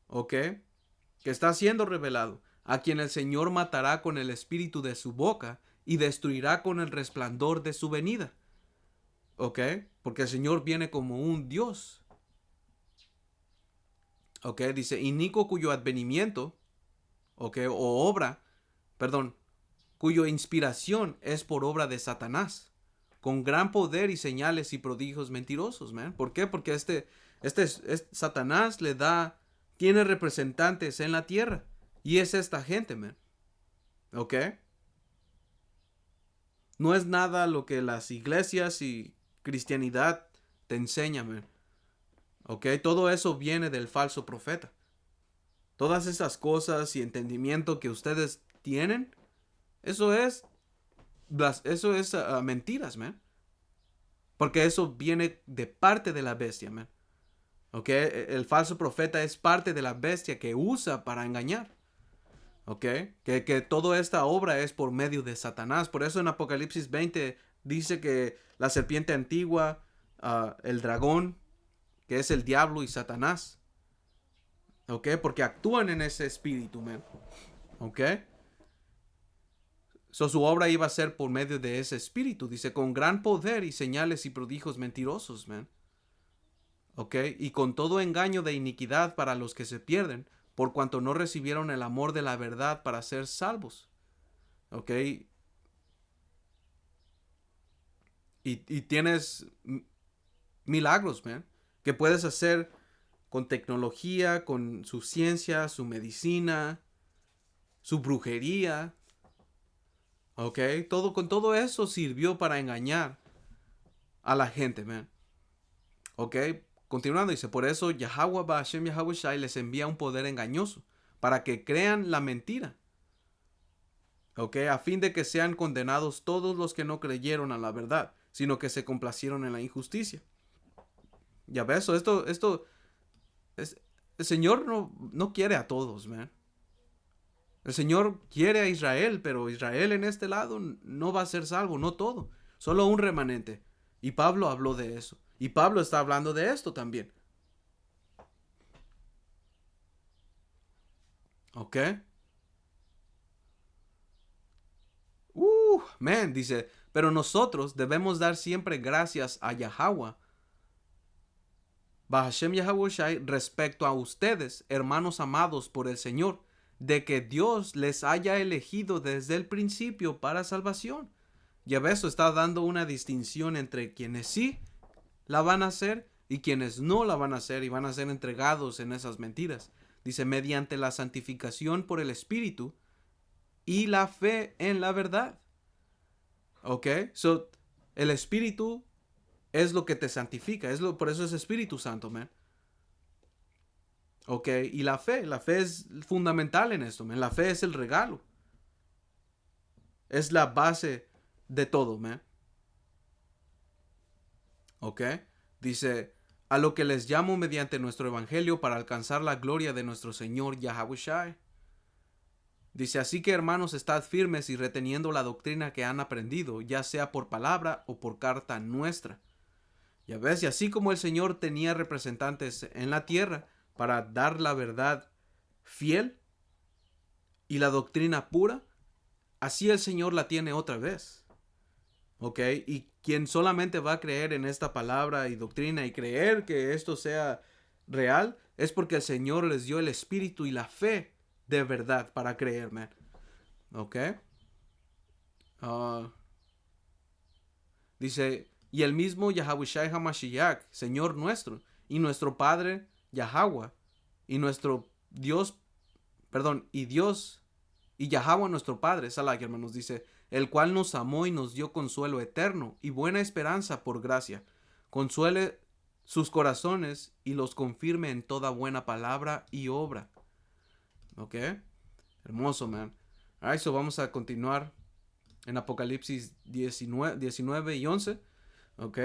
¿ok? Que está siendo revelado, a quien el Señor matará con el espíritu de su boca y destruirá con el resplandor de su venida. ¿Ok? Porque el Señor viene como un Dios. ¿Ok? Dice, inico cuyo advenimiento, ¿ok? O obra, perdón, cuyo inspiración es por obra de Satanás, con gran poder y señales y prodigios mentirosos, man. ¿Por qué? Porque Satanás tiene representantes en la tierra. Y es esta gente, man. ¿Ok? No es nada lo que las iglesias y cristianidad te enseñan, man. ¿Ok? Todo eso viene del falso profeta. Todas esas cosas y entendimiento que ustedes tienen, eso es, eso es mentiras, man. Porque eso viene de parte de la bestia, man. ¿Ok? El falso profeta es parte de la bestia que usa para engañar. ¿Ok? Que toda esta obra es por medio de Satanás. Por eso en Apocalipsis 20 dice que la serpiente antigua, el dragón, que es el diablo y Satanás. ¿Ok? Porque actúan en ese espíritu, man. ¿Ok? So, su obra iba a ser por medio de ese espíritu. Dice, con gran poder y señales y prodigios mentirosos, man. ¿Ok? Y con todo engaño de iniquidad para los que se pierden, por cuanto no recibieron el amor de la verdad para ser salvos. ¿Ok? Y tienes milagros, man, que puedes hacer con tecnología, con su ciencia, su medicina, su brujería, ¿ok? Con todo eso sirvió para engañar a la gente, man, ¿ok? Continuando, dice, por eso Yahweh Hashem Yahweh Shai les envía un poder engañoso, para que crean la mentira, ¿ok? A fin de que sean condenados todos los que no creyeron a la verdad, sino que se complacieron en la injusticia. Ya ves, esto es, el Señor no quiere a todos, man. El Señor quiere a Israel, pero Israel en este lado no va a ser salvo, no todo, solo un remanente. Y Pablo habló de eso. Y Pablo está hablando de esto también. ¿Ok? Man, dice, pero nosotros debemos dar siempre gracias a Yahweh, Bahashem Yahushai, respecto a ustedes, hermanos amados por el Señor, de que Dios les haya elegido desde el principio para salvación. Ya ves, está dando una distinción entre quienes sí la van a hacer y quienes no la van a hacer y van a ser entregados en esas mentiras. Dice, mediante la santificación por el Espíritu y la fe en la verdad. ¿Ok? So, el Espíritu es lo que te santifica. Por eso es Espíritu Santo, man. ¿Ok? Y la fe es fundamental en esto, man. La fe es el regalo. Es la base de todo, man. ¿Ok? Dice, a lo que les llamo mediante nuestro evangelio para alcanzar la gloria de nuestro Señor Yahawashi. Dice, así que hermanos, estad firmes y reteniendo la doctrina que han aprendido, ya sea por palabra o por carta nuestra. Ya ves, y así como el Señor tenía representantes en la tierra para dar la verdad fiel y la doctrina pura, así el Señor la tiene otra vez. ¿Ok? Y quien solamente va a creer en esta palabra y doctrina y creer que esto sea real, es porque el Señor les dio el espíritu y la fe de verdad para creer, man. ¿Ok? Ah, dice, y el mismo Yahawashi Hamashiach, Señor nuestro, y nuestro Padre Yahweh, y nuestro Dios, perdón, y Dios, y Yahweh nuestro Padre, Salah, hermanos, dice, el cual nos amó y nos dio consuelo eterno y buena esperanza por gracia. Consuele sus corazones y los confirme en toda buena palabra y obra. ¿Ok? Hermoso, man. Alright, so vamos a continuar en Apocalipsis 19 y 11. ¿Ok?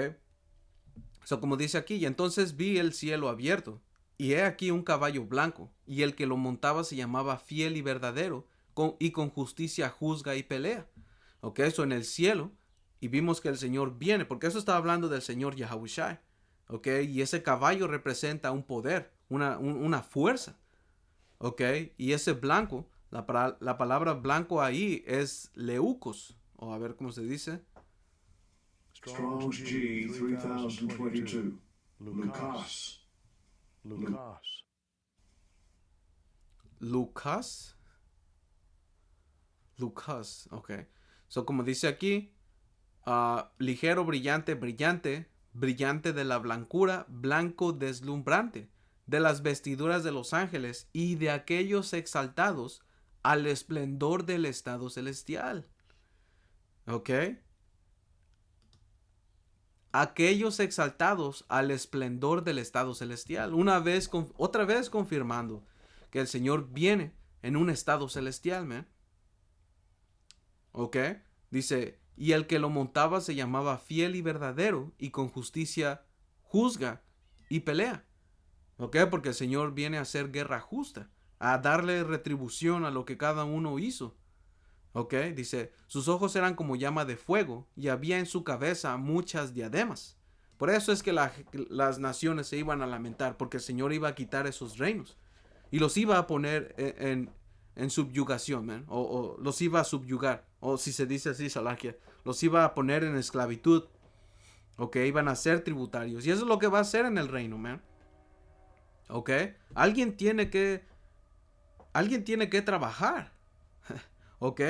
So, como dice aquí, y entonces vi el cielo abierto, y he aquí un caballo blanco, y el que lo montaba se llamaba Fiel y Verdadero, y con justicia juzga y pelea. Ok, eso en el cielo, y vimos que el Señor viene, porque eso está hablando del Señor Yahawashi. Ok, y ese caballo representa un poder, una fuerza. Ok, y ese blanco, la palabra blanco ahí es leucos, o a ver cómo se dice. Strong's G 3022. Lucas. Lucas. Lucas, ok. So, como dice aquí, ligero, brillante, brillante, brillante de la blancura, blanco deslumbrante, de las vestiduras de los ángeles y de aquellos exaltados al esplendor del estado celestial. ¿Ok? Aquellos exaltados al esplendor del estado celestial. Otra vez confirmando que el Señor viene en un estado celestial, man. ¿Ok? Dice, y el que lo montaba se llamaba Fiel y Verdadero, y con justicia juzga y pelea. ¿Ok? Porque el Señor viene a hacer guerra justa, a darle retribución a lo que cada uno hizo. ¿Ok? Dice, sus ojos eran como llama de fuego, y había en su cabeza muchas diademas. Por eso es que las naciones se iban a lamentar, porque el Señor iba a quitar esos reinos y los iba a poner en subyugación, man, o los iba a subyugar, o si se dice así, Salakia, los iba a poner en esclavitud, ok, iban a ser tributarios, y eso es lo que va a hacer en el reino, man, ok, alguien tiene que trabajar, ok,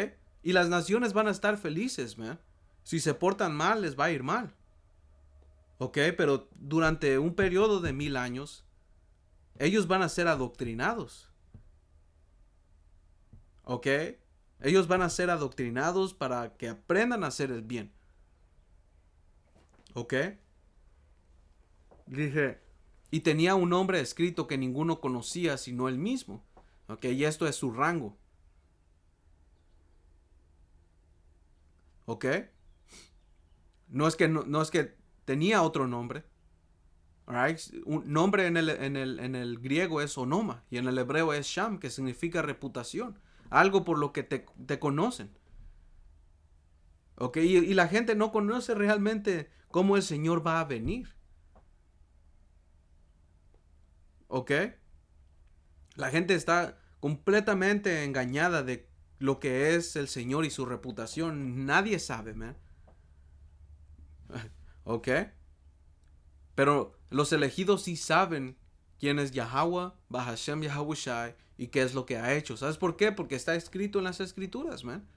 y las naciones van a estar felices, man, si se portan mal, les va a ir mal, ok, pero durante un periodo de 1000 años, ellos van a ser adoctrinados, ¿ok? Ellos van a ser adoctrinados para que aprendan a hacer el bien, ¿ok? Dije, y tenía un nombre escrito que ninguno conocía sino él mismo, ¿ok? Y esto es su rango, ¿ok? No es que tenía otro nombre, right? Un nombre en el griego es onoma y en el hebreo es sham, que significa reputación, algo por lo que te conocen. ¿Ok? Y la gente no conoce realmente cómo el Señor va a venir. ¿Ok? La gente está completamente engañada de lo que es el Señor y su reputación. Nadie sabe, man. ¿Ok? Pero los elegidos sí saben quién es Yahweh, Bahashem Yahawashi y qué es lo que ha hecho. ¿Sabes por qué? Porque está escrito en las escrituras, man.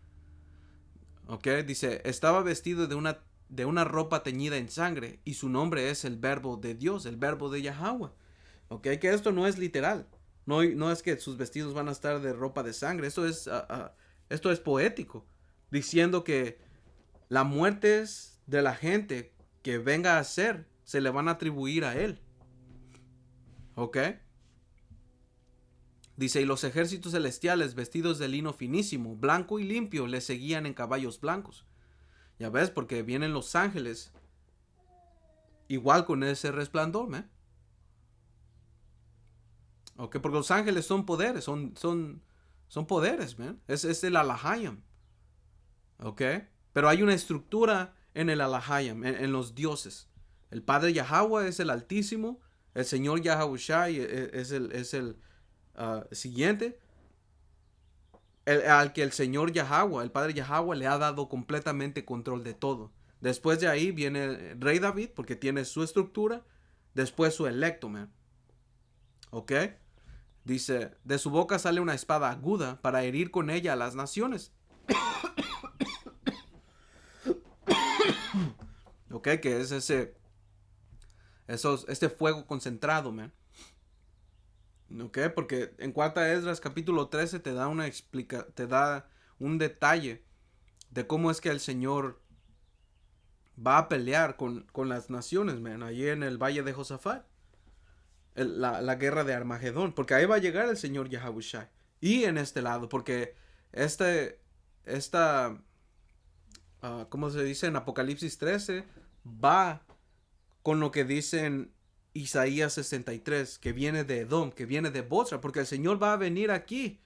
¿Ok? Dice, estaba vestido de una ropa teñida en sangre y su nombre es el verbo de Dios, el verbo de Yahweh. ¿Ok? Que esto no es literal. No es que sus vestidos van a estar de ropa de sangre. Esto es poético. Diciendo que la muerte de la gente que venga a ser se le van a atribuir a él. ¿Ok? Dice, y los ejércitos celestiales vestidos de lino finísimo, blanco y limpio, le seguían en caballos blancos. Ya ves, porque vienen los ángeles igual con ese resplandor, man. Ok, porque los ángeles son poderes, son poderes, man. Es el Alahayam. Ok, pero hay una estructura en el Alahayam, en los dioses. El Padre Yahweh es el Altísimo, el Señor Yahawashi es el siguiente, al que el Señor Yahweh, el Padre Yahweh, le ha dado completamente control de todo. Después de ahí viene el Rey David, porque tiene su estructura. Después su electo, man. ¿Ok? Dice, de su boca sale una espada aguda para herir con ella a las naciones. ¿Ok? Que es este fuego concentrado, man. ¿Ok? Porque en Cuarta Esdras capítulo 13 te da te da un detalle de cómo es que el Señor va a pelear con las naciones, man, allí en el valle de Josafat. La guerra de Armagedón. Porque ahí va a llegar el Señor Yahawashi. Y en este lado, porque ¿cómo se dice? En Apocalipsis 13 va con lo que dice en Isaías 63, que viene de Edom, que viene de Bosra, porque el Señor va a venir aquí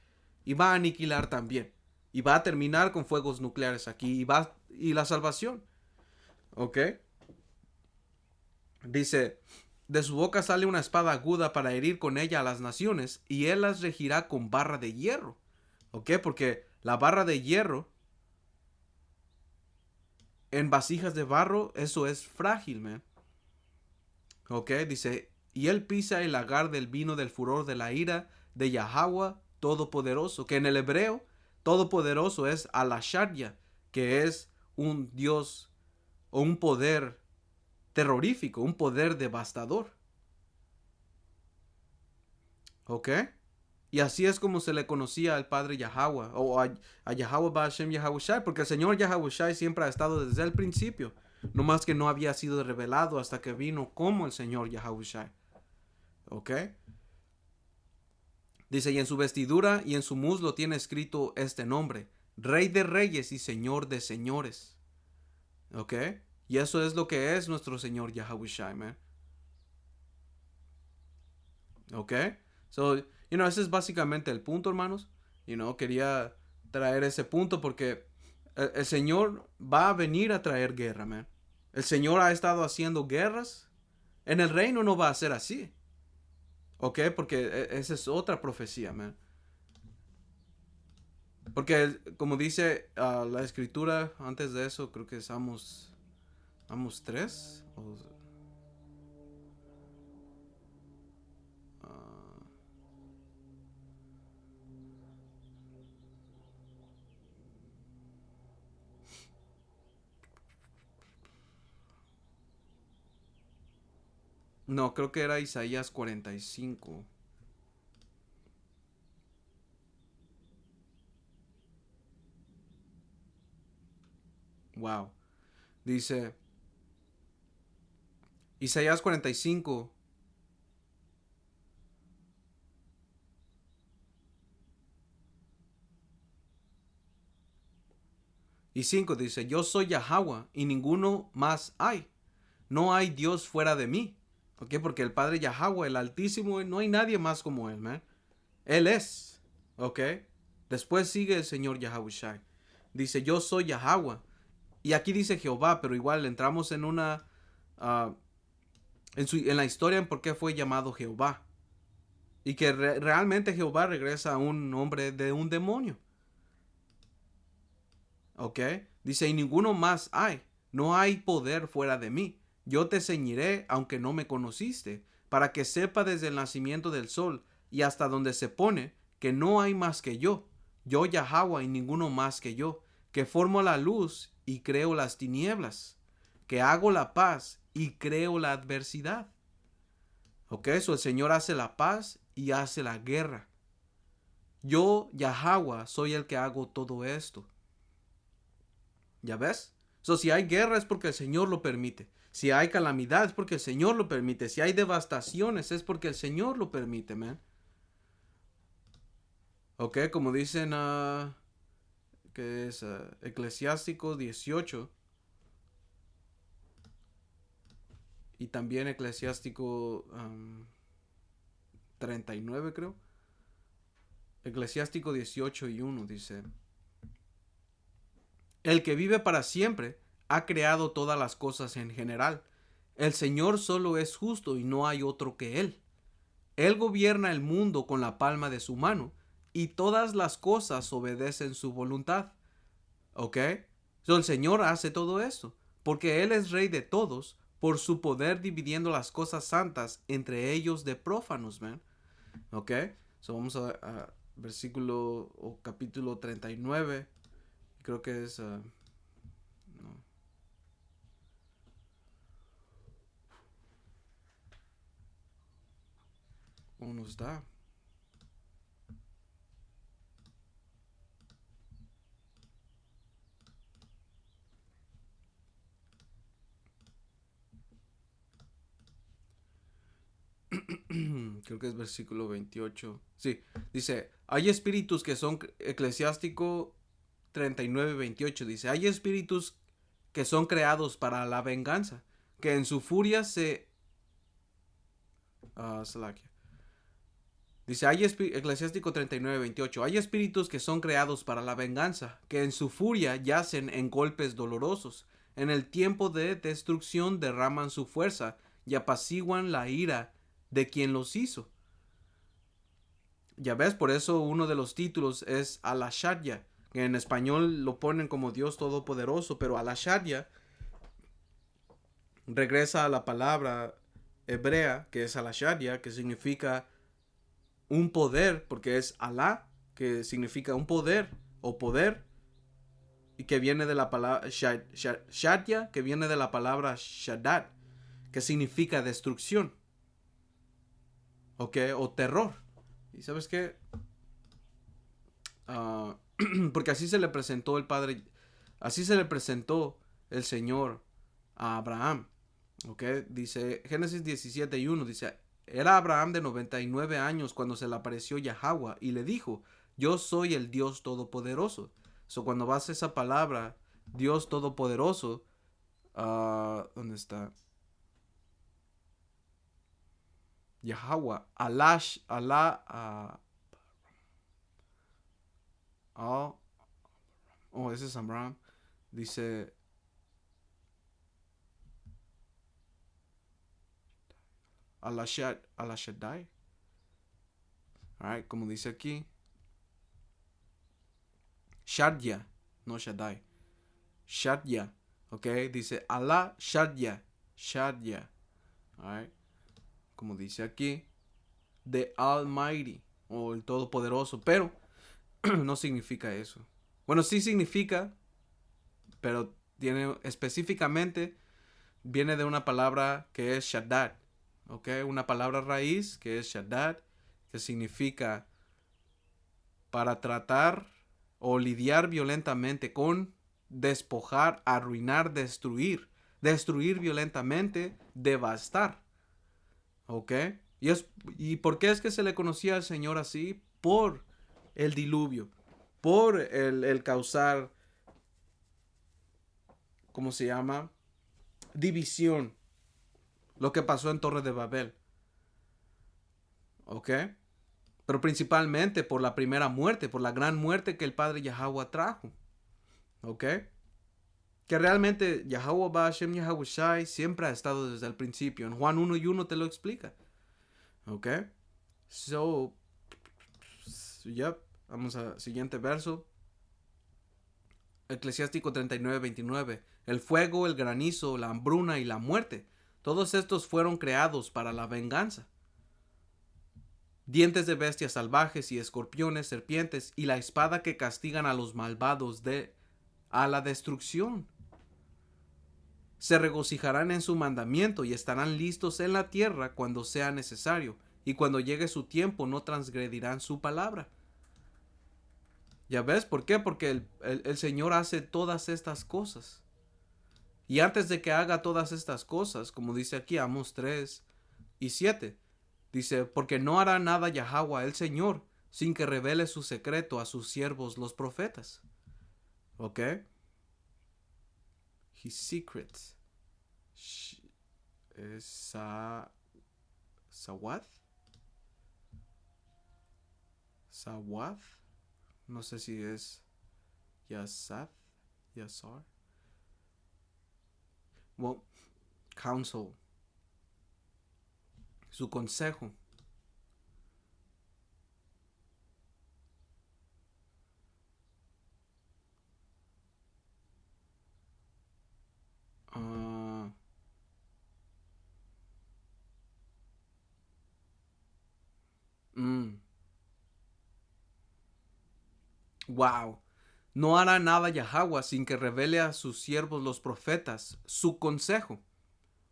y va a aniquilar también. Y va a terminar con fuegos nucleares aquí y la salvación. ¿Ok? Dice, de su boca sale una espada aguda para herir con ella a las naciones, y él las regirá con barra de hierro. ¿Ok? Porque la barra de hierro en vasijas de barro, eso es frágil, man. ¿Ok? Dice, y él pisa el lagar del vino del furor de la ira de Yahweh Todopoderoso, que en el hebreo Todopoderoso es Alashadya, que es un Dios o un poder terrorífico, un poder devastador. ¿Ok? Y así es como se le conocía al Padre Yahweh, o a Yahweh Ba'ashem Yahawashi, porque el Señor Yahawashi siempre ha estado desde el principio, no más que no había sido revelado hasta que vino como el Señor Yahawashi. ¿Ok? Dice, y en su vestidura y en su muslo tiene escrito este nombre, Rey de Reyes y Señor de Señores. ¿Ok? Y eso es lo que es nuestro Señor Yahawashi, man. ¿Ok? So, ese es básicamente el punto, hermanos. Quería traer ese punto porque el Señor va a venir a traer guerra, man. El Señor ha estado haciendo guerras. En el reino no va a ser así. ¿Ok? Porque esa es otra profecía, man. Porque como dice la escritura, antes de eso, creo que es Amos 3. No, creo que era Isaías 45. Wow. Dice Isaías 45. Y 5 dice, yo soy Yahweh y ninguno más hay. No hay Dios fuera de mí. ¿Ok? Porque el Padre Yahweh, el Altísimo, no hay nadie más como él, man. Él es. ¿Ok? Después sigue el Señor Yahawashi. Dice, yo soy Yahweh. Y aquí dice Jehová, pero igual entramos en una... en la historia en por qué fue llamado Jehová. Y que realmente Jehová regresa a un nombre de un demonio. ¿Ok? Dice, y ninguno más hay. No hay poder fuera de mí. Yo te ceñiré aunque no me conociste, para que sepa desde el nacimiento del sol y hasta donde se pone que no hay más que yo. Yo Yahweh y ninguno más que yo, que formo la luz y creo las tinieblas, que hago la paz y creo la adversidad. ¿Ok? Eso el Señor hace la paz y hace la guerra. Yo Yahweh soy el que hago todo esto. ¿Ya ves? Si hay guerra es porque el Señor lo permite. Si hay calamidad es porque el Señor lo permite. Si hay devastaciones es porque el Señor lo permite, man. Ok, como dicen, que es Eclesiástico 18 y también Eclesiástico 39, creo. Eclesiástico 18 y 1 dice: El que vive para siempre ha creado todas las cosas en general. El Señor solo es justo y no hay otro que Él. Él gobierna el mundo con la palma de su mano y todas las cosas obedecen su voluntad. ¿Ok? So, el Señor hace todo esto porque Él es rey de todos por su poder dividiendo las cosas santas entre ellos de prófanos, man. ¿Ok? So, vamos a versículo o capítulo 39. Creo que es... no. ¿Cómo nos da? Creo que es versículo 28. Sí, dice, hay espíritus que son, Eclesiástico 39:28 dice, hay espíritus que son creados para la venganza, que en su furia se... Salakia. Dice, Eclesiástico 39:28, hay espíritus que son creados para la venganza, que en su furia yacen en golpes dolorosos, en el tiempo de destrucción derraman su fuerza y apaciguan la ira de quien los hizo. Ya ves, por eso uno de los títulos es Al-Ashadya, que en español lo ponen como Dios Todopoderoso, pero Al-Ashadya regresa a la palabra hebrea, que es Al-Ashadya, que significa un poder, porque es Alá, que significa un poder o poder, y que viene de la palabra Shadya, que viene de la palabra Shaddad, que significa destrucción, ¿ok? O terror. ¿Y sabes qué? Uh, porque así se le presentó el Padre, así se le presentó el Señor a Abraham. ¿Ok? Dice Génesis 17:1, dice, era Abraham de 99 años cuando se le apareció Yahweh y le dijo, yo soy el Dios Todopoderoso. So, cuando vas a esa palabra, Dios Todopoderoso, ¿dónde está? Yahweh, ese es Abraham. Dice, Al-Shaddai. Alright, como dice aquí. Shadya, no Shaddai. Shadya, ok, dice Allah Shadya, Shadya, alright, como dice aquí, the Almighty, o el Todopoderoso, pero no significa eso. Bueno, sí significa, pero tiene específicamente, viene de una palabra que es Shaddad, ok, una palabra raíz que es Shaddad, que significa para tratar o lidiar violentamente con, despojar, arruinar, destruir. Destruir violentamente, devastar. ¿Ok? ¿Y por qué es que se le conocía al Señor así? Por el diluvio. Por el causar, ¿cómo se llama? División. Lo que pasó en Torre de Babel. ¿Ok? Pero principalmente por la primera muerte, por la gran muerte que el Padre Yahweh trajo. ¿Ok? Que realmente Yahweh Bashem Yahweh Shai siempre ha estado desde el principio. En Juan 1:1 te lo explica. ¿Ok? So, yep. Vamos al siguiente verso. Eclesiástico 39:29. El fuego, el granizo, la hambruna y la muerte. Todos estos fueron creados para la venganza. Dientes de bestias salvajes y escorpiones, serpientes y la espada que castigan a los malvados a la destrucción. Se regocijarán en su mandamiento y estarán listos en la tierra cuando sea necesario, y cuando llegue su tiempo no transgredirán su palabra. ¿Ya ves por qué? Porque el Señor hace todas estas cosas. Y antes de que haga todas estas cosas, como dice aquí Amos 3:7, dice, porque no hará nada Yahweh el Señor sin que revele su secreto a sus siervos los profetas. ¿Ok? His secrets. Sawad. Sawad. No sé si es Yasar. Well, counsel. Su consejo. Wow. No hará nada Yahweh sin que revele a sus siervos los profetas su consejo.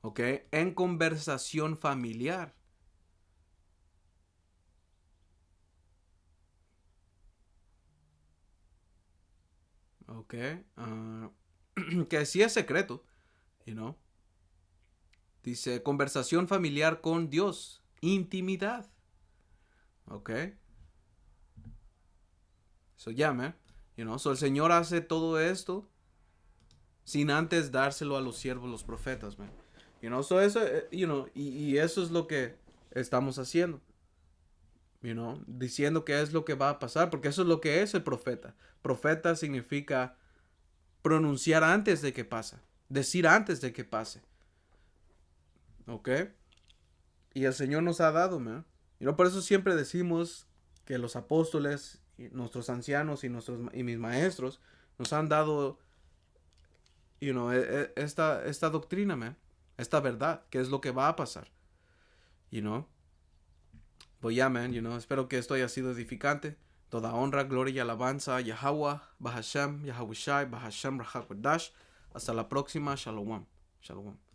¿Ok? En conversación familiar. ¿Ok? Que sí es secreto. You know? Dice conversación familiar con Dios. Intimidad. ¿Ok? So yeah, man. You know? So el Señor hace todo esto sin antes dárselo a los siervos, los profetas, man. You know? So eso, you know, y eso es lo que estamos haciendo. You know, diciendo qué es lo que va a pasar, porque eso es lo que es el profeta. Profeta significa pronunciar antes de que pase, decir antes de que pase. ¿Ok? Y el Señor nos ha dado, man. Y no por eso siempre decimos que los apóstoles, y nuestros ancianos y mis maestros nos han dado, you know, esta doctrina, man. Esta verdad, que es lo que va a pasar. You know. Pues ya, man, you know, espero que esto haya sido edificante. Toda honra, gloria y alabanza a Yahweh, Bahashem, Yahawashi, Bahashem, Rahakwadash. Hasta la próxima. Shalom. Shalom.